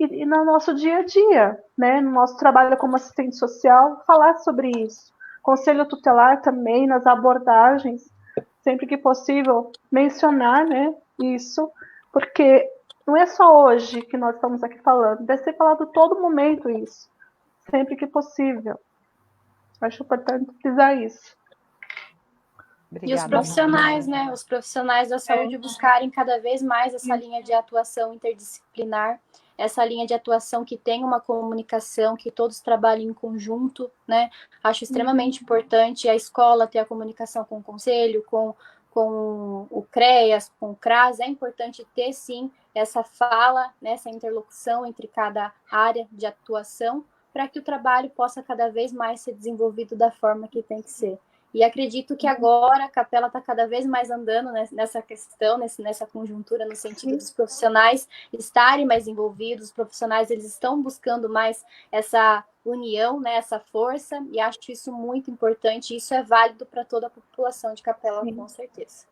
e no nosso dia a dia, né, no nosso trabalho como assistente social, falar sobre isso. Conselho tutelar também, nas abordagens, sempre que possível, mencionar, né, isso, porque não é só hoje que nós estamos aqui falando, deve ser falado todo momento isso, sempre que possível. Acho importante frisar isso. E os profissionais, né? Os profissionais da saúde buscarem cada vez mais essa linha de atuação interdisciplinar, essa linha de atuação que tem uma comunicação, que todos trabalhem em conjunto, né? Acho extremamente importante a escola ter a comunicação com o conselho, com o CREAS, com o CRAS. É importante ter, sim, essa fala, né, essa interlocução entre cada área de atuação, para que o trabalho possa cada vez mais ser desenvolvido da forma que tem que ser. E acredito que agora a Capela está cada vez mais andando nessa questão, nessa conjuntura, no sentido dos profissionais estarem mais envolvidos, os profissionais eles estão buscando mais essa união, né, essa força, e acho isso muito importante, e isso é válido para toda a população de Capela, com certeza.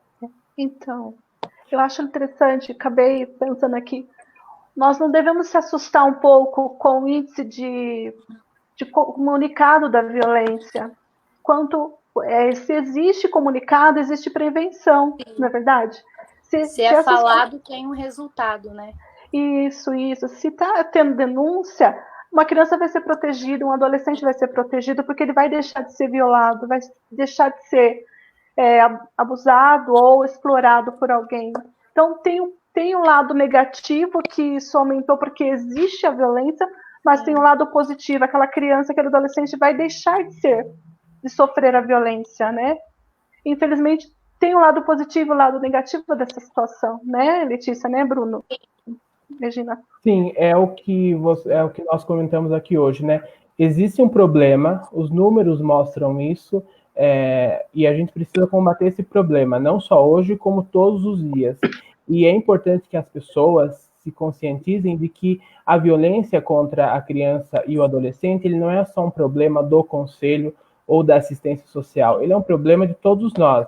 Então, eu acho interessante, acabei pensando aqui, nós não devemos se assustar um pouco com o índice de comunicado da violência, quanto se existe comunicado, existe prevenção, não é verdade? Se é falado, tem um resultado, né? Isso. Se está tendo denúncia, uma criança vai ser protegida, um adolescente vai ser protegido, porque ele vai deixar de ser violado, vai deixar de ser abusado ou explorado por alguém. Então, tem um lado negativo, que isso aumentou porque existe a violência, mas tem um lado positivo, aquela criança, aquele adolescente vai deixar de sofrer a violência, né? Infelizmente, tem um lado positivo e um lado negativo dessa situação, né, Letícia, né, Bruno? Regina? Sim, é o que nós comentamos aqui hoje, né? Existe um problema, os números mostram isso, e a gente precisa combater esse problema, não só hoje, como todos os dias. E é importante que as pessoas se conscientizem de que a violência contra a criança e o adolescente, ele não é só um problema do conselho ou da assistência social, ele é um problema de todos nós.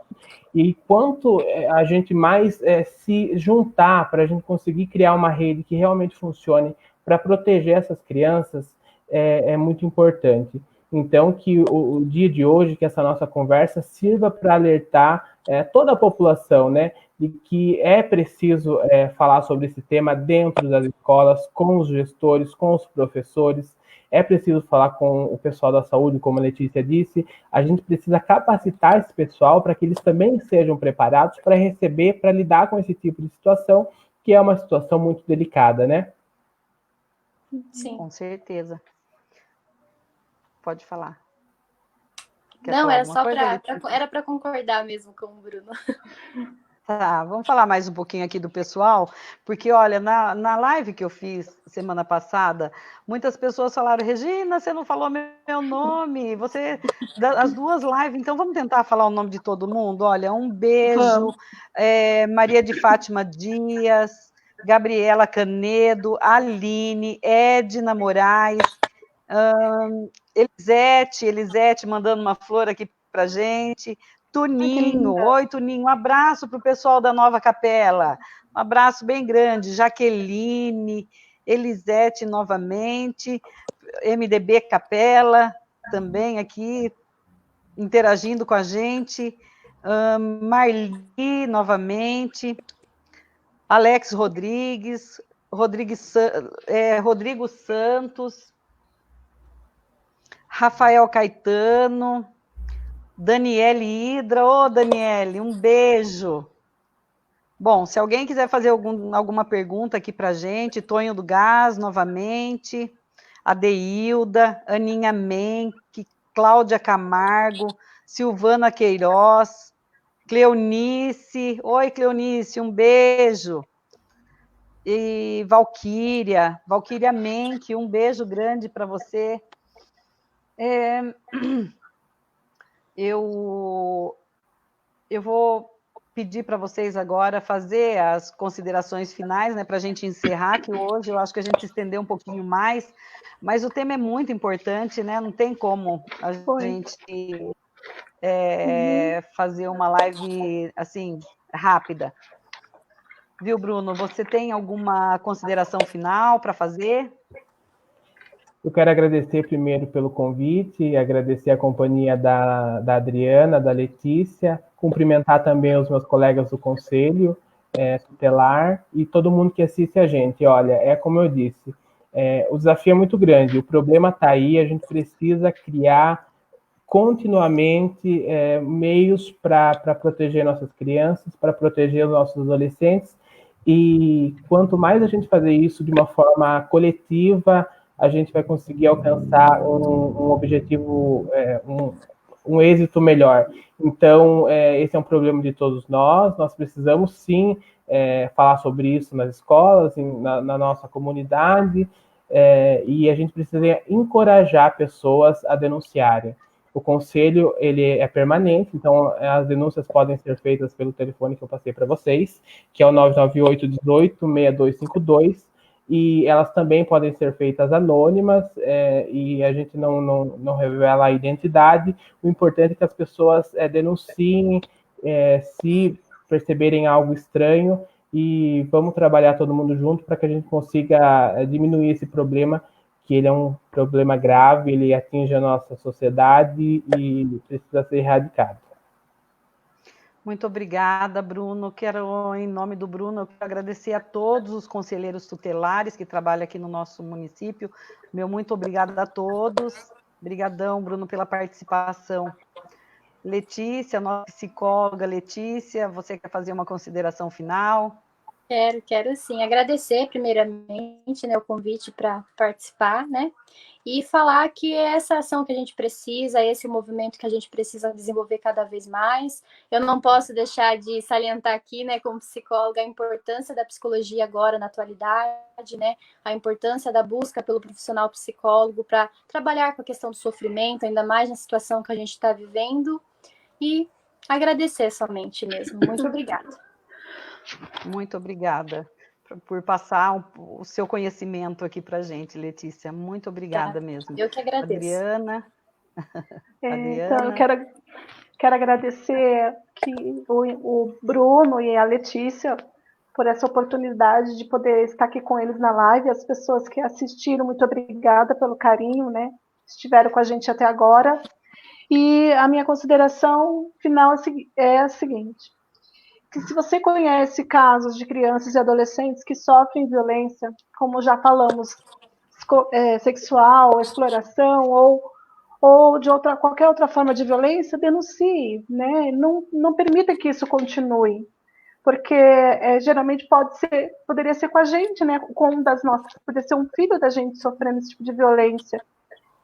E quanto a gente mais se juntar para a gente conseguir criar uma rede que realmente funcione para proteger essas crianças, é muito importante. Então, que o dia de hoje, que essa nossa conversa sirva para alertar toda a população, né, de que é preciso falar sobre esse tema dentro das escolas, com os gestores, com os professores. É preciso falar com o pessoal da saúde, como a Letícia disse. A gente precisa capacitar esse pessoal para que eles também sejam preparados para receber, para lidar com esse tipo de situação, que é uma situação muito delicada, né? Sim. Com certeza. Pode falar. Não, era só para concordar mesmo com o Bruno. Tá, vamos falar mais um pouquinho aqui do pessoal, porque, olha, na live que eu fiz semana passada, muitas pessoas falaram, Regina, você não falou meu nome, as duas lives, então vamos tentar falar o nome de todo mundo? Olha, um beijo, Maria de Fátima Dias, Gabriela Canedo, Aline, Edna Moraes, Elisete mandando uma flor aqui pra gente, Tuninho, oi Tuninho, um abraço para o pessoal da Nova Capela, um abraço bem grande, Jaqueline, Elisete novamente, MDB Capela, também aqui, interagindo com a gente. Marli, novamente. Alex Rodrigues, Rodrigo Santos, Rafael Caetano, Daniele Hidra. Ô, Daniele, um beijo. Bom, se alguém quiser fazer alguma pergunta aqui para a gente, Tonho do Gás, novamente, Adeilda, Aninha Menck, Cláudia Camargo, Silvana Queiroz, Cleonice. Oi, Cleonice, um beijo. E Valquíria Menck, um beijo grande para você. Eu vou pedir para vocês agora fazer as considerações finais, né, para a gente encerrar, que hoje eu acho que a gente se estendeu um pouquinho mais, mas o tema é muito importante, né? Não tem como a gente fazer uma live assim rápida. Viu, Bruno? Você tem alguma consideração final para fazer? Eu quero agradecer primeiro pelo convite, agradecer a companhia da Adriana, da Letícia, cumprimentar também os meus colegas do Conselho Tutelar e todo mundo que assiste a gente. Olha, como eu disse, o desafio é muito grande, o problema está aí, a gente precisa criar continuamente meios para proteger nossas crianças, para proteger os nossos adolescentes, e quanto mais a gente fazer isso de uma forma coletiva, a gente vai conseguir alcançar um objetivo, um êxito melhor. Então, esse é um problema de todos nós precisamos sim falar sobre isso nas escolas, na nossa comunidade, e a gente precisa encorajar pessoas a denunciarem. O conselho, ele é permanente, então as denúncias podem ser feitas pelo telefone que eu passei para vocês, que é o 998-18-6252, e elas também podem ser feitas anônimas, e a gente não revela a identidade. O importante é que as pessoas denunciem se perceberem algo estranho, e vamos trabalhar todo mundo junto para que a gente consiga diminuir esse problema, que ele é um problema grave, ele atinge a nossa sociedade e precisa ser erradicado. Muito obrigada, Bruno. Quero, em nome do Bruno, agradecer a todos os conselheiros tutelares que trabalham aqui no nosso município. Meu muito obrigada a todos. Obrigadão, Bruno, pela participação. Letícia, nossa psicóloga Letícia, você quer fazer uma consideração final? Quero sim. Agradecer, primeiramente, né, o convite para participar, né? E falar que é essa ação que a gente precisa, esse movimento que a gente precisa desenvolver cada vez mais. Eu não posso deixar de salientar aqui, né, como psicóloga, a importância da psicologia agora na atualidade, né? A importância da busca pelo profissional psicólogo para trabalhar com a questão do sofrimento, ainda mais na situação que a gente está vivendo. E agradecer somente mesmo. Muito obrigada. Muito obrigada por passar o seu conhecimento aqui para a gente, Letícia. Muito obrigada mesmo. Eu que agradeço. Adriana. Então, eu quero agradecer o Bruno e a Letícia por essa oportunidade de poder estar aqui com eles na live. As pessoas que assistiram, muito obrigada pelo carinho, né? Estiveram com a gente até agora. E a minha consideração final é a seguinte: que se você conhece casos de crianças e adolescentes que sofrem violência, como já falamos, sexual, exploração ou de qualquer outra forma de violência, denuncie, né? Não permita que isso continue, porque geralmente poderia ser com a gente, né? Com um das nossas, poderia ser um filho da gente sofrendo esse tipo de violência,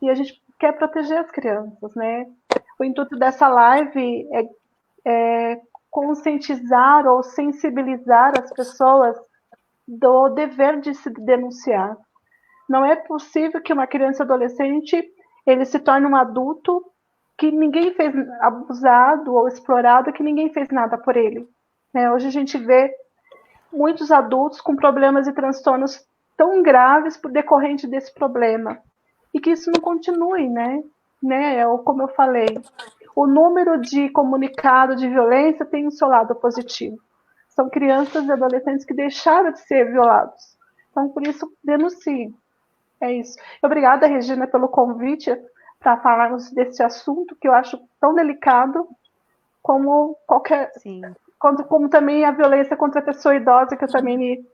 e a gente quer proteger as crianças, né? O intuito dessa live é conscientizar ou sensibilizar as pessoas do dever de se denunciar. Não é possível que uma criança e adolescente ele se torne um adulto que ninguém fez abusado ou explorado, que ninguém fez nada por ele. Hoje a gente vê muitos adultos com problemas e transtornos tão graves por decorrente desse problema. E que isso não continue, né? Como eu falei, o número de comunicado de violência tem o seu lado positivo. São crianças e adolescentes que deixaram de ser violados. Então, por isso, denuncie. É isso. Obrigada, Regina, pelo convite para falarmos desse assunto que eu acho tão delicado como qualquer, Sim. como também a violência contra a pessoa idosa, que eu também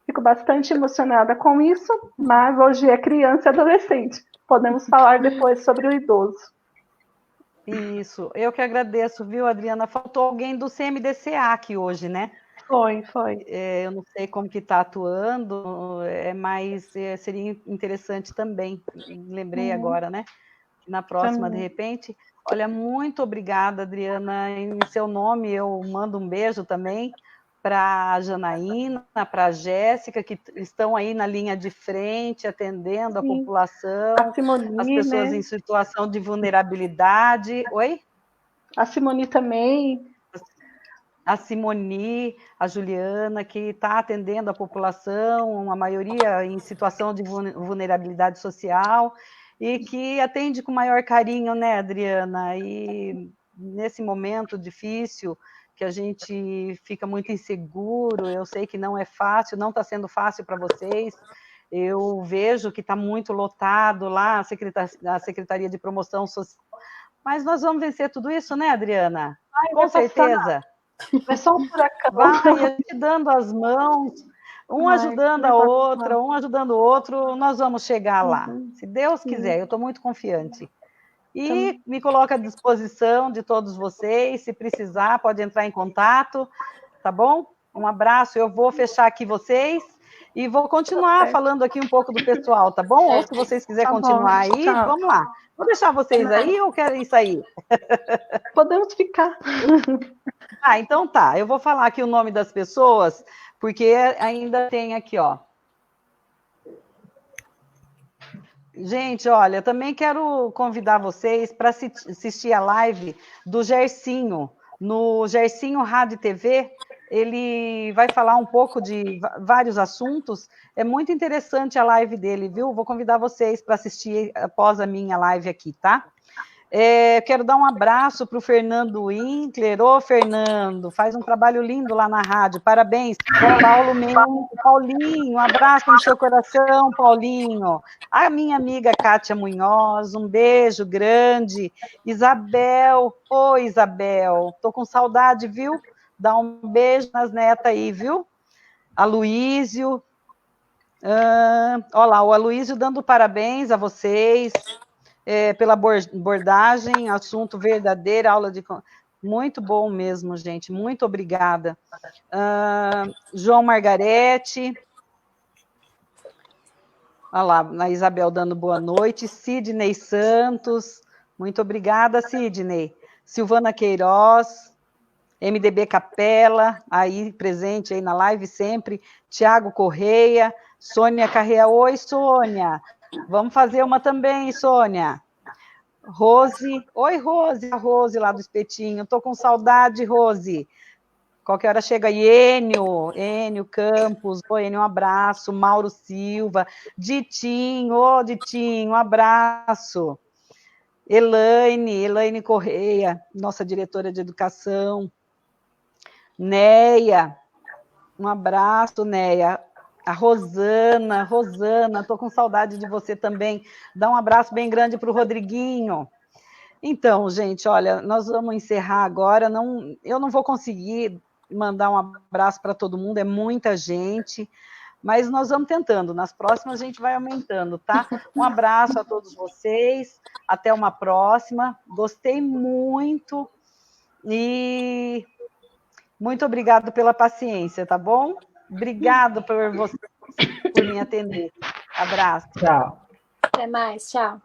fico bastante emocionada com isso, mas hoje é criança e adolescente. Podemos falar depois sobre o idoso. Isso, eu que agradeço, viu, Adriana? Faltou alguém do CMDCA aqui hoje, né? Foi. Eu não sei como que está atuando, mas seria interessante também. Lembrei agora, né? Na próxima, de repente. Olha, muito obrigada, Adriana. Em seu nome, eu mando um beijo também para a Janaína, para a Jéssica, que estão aí na linha de frente, atendendo a população, a Simone, as pessoas em situação de vulnerabilidade. Oi? A Simone também. A Simoni, a Juliana, que está atendendo a população, a maioria em situação de vulnerabilidade social, e que atende com maior carinho, né, Adriana? E nesse momento difícil, que a gente fica muito inseguro, eu sei que não é fácil, não está sendo fácil para vocês, eu vejo que está muito lotado lá a Secretaria de Promoção Social, mas nós vamos vencer tudo isso, né, Adriana? Com certeza. É só um furacão. Vai, a gente dando as mãos, ajudando a outra, ajudando o outro, nós vamos chegar lá. Se Deus quiser, eu estou muito confiante. E me coloco à disposição de todos vocês, se precisar, pode entrar em contato, tá bom? Um abraço, eu vou fechar aqui vocês e vou continuar falando aqui um pouco do pessoal, tá bom? Ou se vocês quiserem continuar aí, vamos lá. Vou deixar vocês aí ou querem sair? Podemos ficar. Então tá, eu vou falar aqui o nome das pessoas, porque ainda tem aqui, ó. Gente, olha, também quero convidar vocês para assistir a live do Gersinho, no Gersinho Rádio TV. Ele vai falar um pouco de vários assuntos. É muito interessante a live dele, viu? Vou convidar vocês para assistir após a minha live aqui, tá? Quero dar um abraço para o Fernando Winkler. Ô, Fernando, faz um trabalho lindo lá na rádio. Parabéns. Paulo Mendes, Paulinho, um abraço no seu coração, Paulinho. A minha amiga Kátia Munhoz, um beijo grande. Isabel, oi, Isabel, tô com saudade, viu? Dá um beijo nas netas aí, viu? Aloísio. Olha lá, o Aloísio dando parabéns a vocês. Pela abordagem, assunto verdadeiro, aula de... Muito bom mesmo, gente, muito obrigada. João Margarete, olha lá, a Isabel dando boa noite, Sidney Santos, muito obrigada, Sidney. Silvana Queiroz, MDB Capela, aí presente aí na live sempre, Tiago Correia, Sônia Carreia, oi, Sônia. Vamos fazer uma também, Sônia. Rose, oi, Rose, a Rose lá do Espetinho, estou com saudade, Rose. Qualquer hora chega Enio Campos, oi, Enio, um abraço. Mauro Silva, Ditinho, Ditinho, um abraço. Elaine Correia, nossa diretora de educação. Neia, um abraço, Neia. A Rosana, estou com saudade de você também. Dá um abraço bem grande para o Rodriguinho. Então, gente, olha, nós vamos encerrar agora. Eu não vou conseguir mandar um abraço para todo mundo, é muita gente, mas nós vamos tentando. Nas próximas a gente vai aumentando, tá? Um abraço a todos vocês. Até uma próxima. Gostei muito e muito obrigado pela paciência, tá bom? Obrigado por me atender. Abraço. Tchau. Até mais, tchau.